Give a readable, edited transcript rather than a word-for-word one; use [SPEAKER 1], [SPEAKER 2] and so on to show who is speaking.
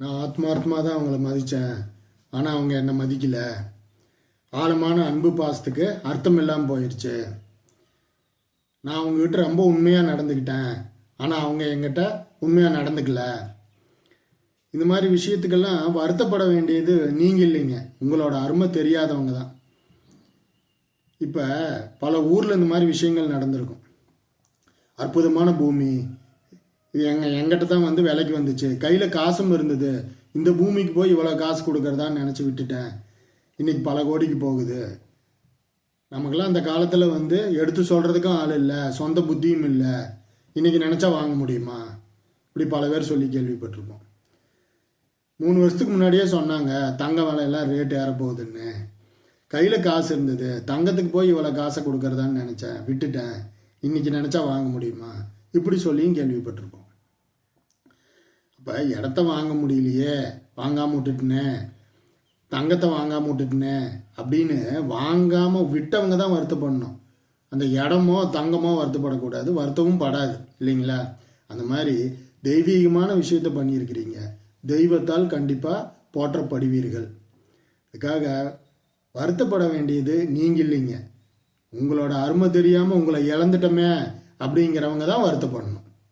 [SPEAKER 1] நான் ஆத்மார்த்தமாக தான் அவங்கள மதித்தேன், ஆனால் அவங்க என்னை மதிக்கலை. ஆழமான அன்பு பாசத்துக்கு அர்த்தம் இல்லாமல் போயிடுச்சு. நான் அவங்ககிட்ட ரொம்ப உண்மையாக நடந்துக்கிட்டேன், ஆனால் அவங்க என்கிட்ட உண்மையாக நடந்துக்கல. இந்த மாதிரி விஷயத்துக்கெல்லாம் வருத்தப்பட வேண்டியது நீங்கள் இல்லைங்க, உங்களோட அருமை தெரியாதவங்க தான். இப்போ பல ஊரில் இந்த மாதிரி விஷயங்கள் நடந்திருக்கும். அற்புதமான பூமி, இது எங்கிட்ட தான் வந்து விலைக்கு வந்துச்சு, கையில் காசும் இருந்தது, இந்த பூமிக்கு போய் இவ்வளோ காசு கொடுக்கறதான்னு நினச்சி விட்டுட்டேன், இன்றைக்கி பல கோடிக்கு போகுது. நமக்கெல்லாம் அந்த காலத்தில் வந்து எடுத்து சொல்கிறதுக்கும் ஆள் இல்லை, சொந்த புத்தியும் இல்லை. இன்றைக்கி நினச்சா வாங்க முடியுமா? இப்படி பல பேர் சொல்லி கேள்விப்பட்டிருப்போம். 3 வருஷத்துக்கு முன்னாடியே சொன்னாங்க தங்க விலையெல்லாம் ரேட் ஏறப்போகுதுன்னு. கையில் காசு இருந்தது, தங்கத்துக்கு போய் இவ்வளோ காசை கொடுக்கறதான்னு நினச்சேன், விட்டுட்டேன், இன்றைக்கி நினச்சா வாங்க முடியுமா? இப்படி சொல்லியும் கேள்விப்பட்டிருப்போம். அப்போ இடத்த வாங்க முடியலையே, வாங்காமல் விட்டுட்டுனே, தங்கத்தை வாங்காமல் விட்டுட்டுனே அப்படின்னு வாங்காமல் விட்டவங்க தான் வருத்தப்படணும். அந்த இடமோ தங்கமோ வருத்தப்படக்கூடாது, வருத்தமும் படாது இல்லைங்களா? அந்த மாதிரி தெய்வீகமான விஷயத்த பண்ணியிருக்கிறீங்க, தெய்வத்தால் கண்டிப்பாக போற்றப்படுவீர்கள். அதுக்காக வருத்தப்பட வேண்டியது நீங்கள் இல்லைங்க, உங்களோட அருமை தெரியாமல் உங்களை இழந்துட்டோமே அப்படிங்கிறவங்க தான் வருத்தப்படணும்.